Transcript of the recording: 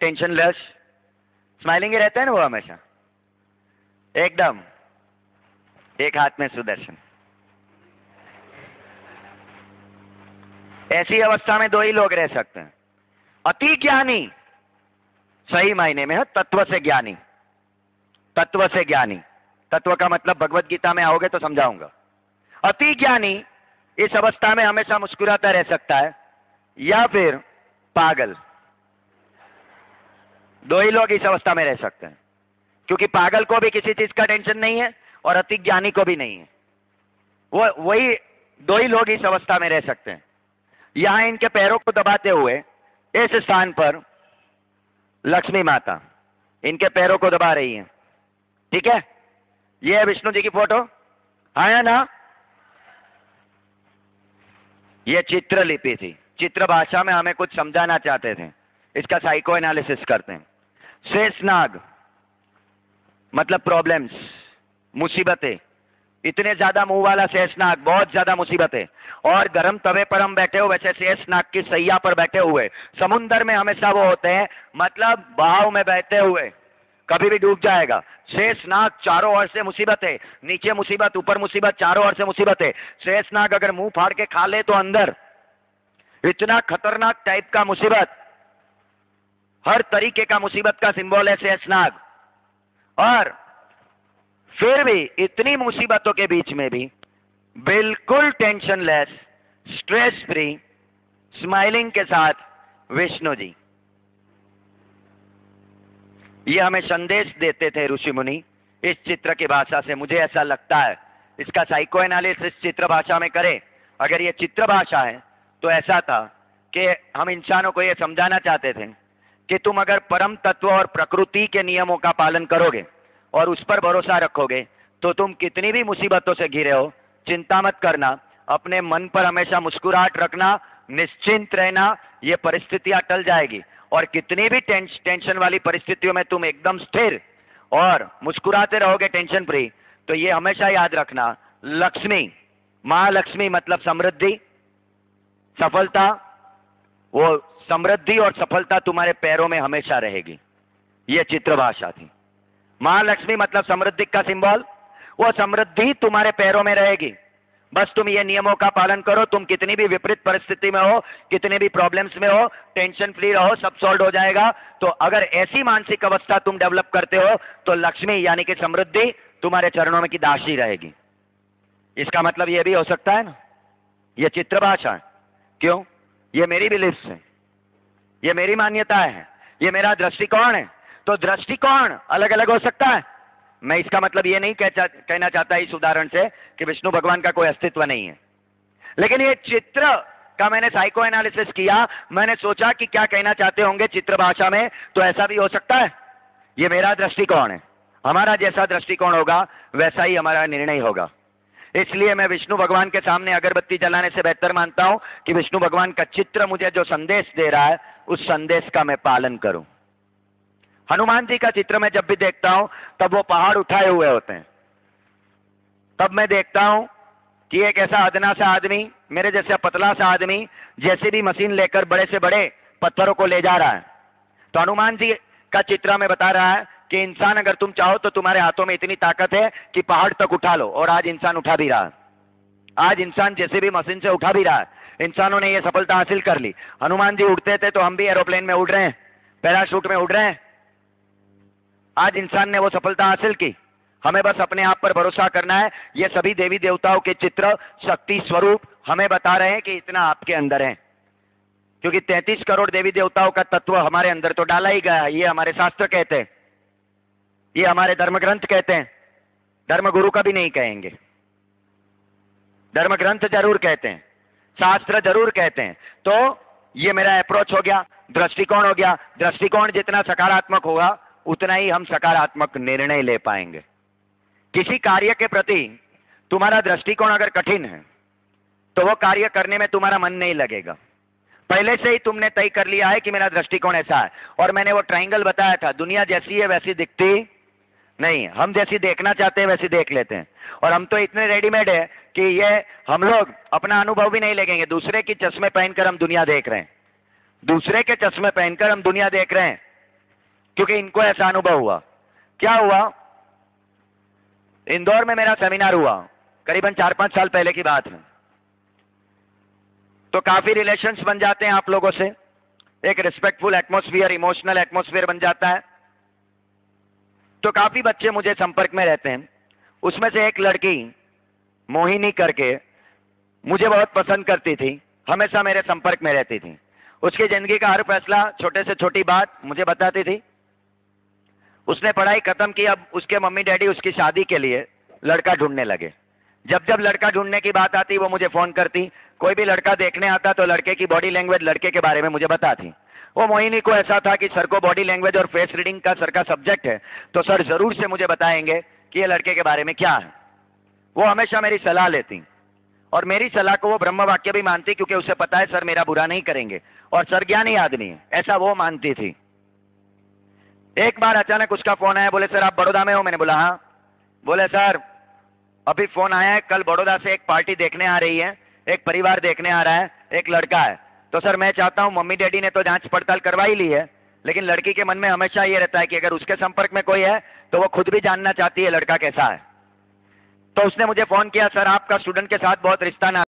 Tension less, smiling ही रहता है ना वो हमेशा एकदम। एक हाथ में सुदर्शन। ऐसी अवस्था में दो ही लोग रह सकते हैं, अति ज्ञानी, सही मायने में है तत्व से ज्ञानी। तत्व से ज्ञानी, तत्व का मतलब भगवत गीता में आओगे तो समझाऊंगा। अति ज्ञानी इस अवस्था में हमेशा मुस्कुराता रह सकता है, या फिर पागल। दो ही लोग इस अवस्था में रह सकते हैं, क्योंकि पागल को भी किसी चीज का टेंशन नहीं है और अति ज्ञानी को भी नहीं है। वही दो ही लोग इस अवस्था में रह सकते हैं। यहां इनके पैरों को दबाते हुए इस स्थान पर लक्ष्मी माता इनके पैरों को दबा रही है, ठीक है। ये है विष्णु जी की फोटो, है ना। ये चित्र लिपि थी, चित्र भाषा में हमें कुछ समझाना चाहते थे, इसका साइको एनालिसिस करते हैं। शेषनाग मतलब प्रॉब्लम्स, मुसीबतें। इतने ज्यादा मुंह वाला शेषनाग, बहुत ज्यादा मुसीबतें। और गर्म तवे पर हम बैठे हो, वैसे शेषनाग की सैया पर बैठे हुए। समुद्र में हमेशा वो होते हैं, मतलब बहाव में बहते हुए, कभी भी डूब जाएगा। शेषनाग चारों ओर से मुसीबतें, नीचे मुसीबत, ऊपर मुसीबत, चारों ओर से मुसीबतें। शेषनाग अगर मुंह फाड़ के खा ले तो अंदर, इतना खतरनाक टाइप का मुसीबत, हर तरीके का मुसीबत का सिंबल है शेषनाग। और फिर भी इतनी मुसीबतों के बीच में भी बिल्कुल tension less, stress free, smiling के साथ विष्णु जी ये हमें संदेश देते थे ऋषि मुनि इस चित्र की भाषा से। मुझे ऐसा लगता है इसका साइको एनालिसिस चित्र भाषा में करें। अगर ये चित्र भाषा है तो ऐसा था कि हम इंसानों को ये समझाना चाहते थे कि तुम अगर परम तत्व और प्रकृति के नियमों का पालन करोगे और उस पर भरोसा रखोगे तो तुम कितनी भी मुसीबतों से घिरे हो, चिंता मत करना, अपने मन पर हमेशा मुस्कुराहट रखना, निश्चिंत रहना, ये परिस्थितियां टल जाएगी। और कितनी भी टेंशन वाली परिस्थितियों में तुम एकदम स्थिर और मुस्कुराते रहोगे, टेंशन फ्री। तो ये हमेशा याद रखना, लक्ष्मी, महालक्ष्मी मतलब समृद्धि, सफलता, वो समृद्धि और सफलता तुम्हारे पैरों में हमेशा रहेगी। ये चित्र भाषा थी। महालक्ष्मी मतलब समृद्धि का सिंबल, वो समृद्धि तुम्हारे पैरों में रहेगी। बस तुम ये नियमों का पालन करो, तुम कितनी भी विपरीत परिस्थिति में हो, कितने भी प्रॉब्लम्स में हो, टेंशन फ्री रहो, सब सॉल्व हो जाएगा। तो अगर ऐसी मानसिक अवस्था तुम डेवलप करते हो तो लक्ष्मी यानी कि समृद्धि तुम्हारे चरणों में की दासी रहेगी। इसका मतलब ये भी हो सकता है ना, ये चित्र भाषा है। क्यों? ये मेरी बिलीफ्स है, ये मेरी मान्यताएं हैं, ये मेरा दृष्टिकोण है। तो दृष्टिकोण अलग अलग हो सकता है। मैं इसका मतलब ये नहीं कहना चाहता इस उदाहरण से कि विष्णु भगवान का कोई अस्तित्व नहीं है, लेकिन ये चित्र का मैंने साइको एनालिसिस किया, मैंने सोचा कि क्या कहना चाहते होंगे चित्र भाषा में। तो ऐसा भी हो सकता है, ये मेरा दृष्टिकोण है, हमारा जैसा दृष्टिकोण होगा वैसा ही हमारा निर्णय होगा। इसलिए मैं विष्णु भगवान के सामने अगरबत्ती जलाने से बेहतर मानता हूं कि विष्णु भगवान का चित्र मुझे जो संदेश दे रहा है उस संदेश का मैं पालन करूं। हनुमान जी का चित्र मैं जब भी देखता हूं तब वो पहाड़ उठाए हुए होते हैं, तब मैं देखता हूं कि एक ऐसा अदना सा आदमी, मेरे जैसा पतला सा आदमी, जैसे भी मशीन लेकर बड़े से बड़े पत्थरों को ले जा रहा है। तो हनुमान जी का चित्र में बता रहा है कि इंसान अगर तुम चाहो तो तुम्हारे हाथों में इतनी ताकत है कि पहाड़ तक उठा लो। और आज इंसान उठा भी रहा है, आज इंसान जैसे भी मशीन से उठा भी रहा है। इंसानों ने यह सफलता हासिल कर ली। हनुमान जी उड़ते थे तो हम भी एरोप्लेन में उड़ रहे हैं, पैराशूट में उड़ रहे हैं। आज इंसान ने वो सफलता हासिल की, हमें बस अपने आप पर भरोसा करना है। ये सभी देवी देवताओं के चित्र, शक्ति स्वरूप हमें बता रहे हैं कि इतना आपके अंदर है, क्योंकि 33 करोड़ देवी देवताओं का तत्व हमारे अंदर तो डाला ही गया है। ये हमारे शास्त्र कहते हैं, ये हमारे धर्म ग्रंथ कहते हैं, धर्म गुरु कभी नहीं कहेंगे। धर्म ग्रंथ जरूर कहते हैं, शास्त्र जरूर कहते हैं। तो ये मेरा अप्रोच हो गया, दृष्टिकोण हो गया। दृष्टिकोण जितना सकारात्मक होगा उतना ही हम सकारात्मक निर्णय ले पाएंगे। किसी कार्य के प्रति तुम्हारा दृष्टिकोण अगर कठिन है तो वो कार्य करने में तुम्हारा मन नहीं लगेगा। पहले से ही तुमने तय कर लिया है कि मेरा दृष्टिकोण ऐसा है। और मैंने वो ट्रायंगल बताया था, दुनिया जैसी है वैसी दिखती नहीं, हम जैसी देखना चाहते हैं वैसी देख लेते हैं। और हम तो इतने रेडीमेड है कि ये हम लोग अपना अनुभव भी नहीं लेंगे। दूसरे की चश्मे पहनकर हम दुनिया देख रहे हैं, दूसरे के चश्मे पहनकर हम दुनिया देख रहे हैं। क्योंकि इनको ऐसा अनुभव हुआ। क्या हुआ, इंदौर में मेरा सेमिनार हुआ, करीबन 4-5 साल पहले की बात है। तो काफी रिलेशंस बन जाते हैं आप लोगों से, एक रिस्पेक्टफुल एटमॉस्फेयर, इमोशनल एटमॉस्फेयर बन जाता है। तो काफी बच्चे मुझे संपर्क में रहते हैं। उसमें से एक लड़की मोहिनी करके मुझे बहुत पसंद करती थी, हमेशा मेरे संपर्क में रहती थी। उसकी जिंदगी का हर फैसला, छोटे से छोटी बात मुझे बताती थी। उसने पढ़ाई खत्म की, अब उसके मम्मी डैडी उसकी शादी के लिए लड़का ढूंढने लगे। जब जब लड़का ढूंढने की बात आती वो मुझे फोन करती, कोई भी लड़का देखने आता तो लड़के की बॉडी लैंग्वेज, लड़के के बारे में मुझे बताती। वो मोहिनी को ऐसा था कि सर को बॉडी लैंग्वेज और फेस रीडिंग का सर का सब्जेक्ट है, तो सर जरूर से मुझे बताएंगे कि ये लड़के के बारे में क्या है। वो हमेशा मेरी सलाह लेती और मेरी सलाह को वो ब्रह्म वाक्य भी मानती, क्योंकि उसे पता है सर मेरा बुरा नहीं करेंगे और सर ज्ञानी आदमी है, ऐसा वो मानती थी। एक बार अचानक उसका फोन आया, बोले सर आप बड़ौदा में हो? मैंने बोला हाँ। बोले सर अभी फोन आया है, कल बड़ौदा से एक पार्टी देखने आ रही है, एक परिवार देखने आ रहा है, एक लड़का है। तो सर मैं चाहता हूं, मम्मी डैडी ने तो जांच पड़ताल करवा ही ली है, लेकिन लड़की के मन में हमेशा ये रहता है कि अगर उसके संपर्क में कोई है तो वो खुद भी जानना चाहती है लड़का कैसा है। तो उसने मुझे फोन किया, सर आपका स्टूडेंट के साथ बहुत रिश्ता ना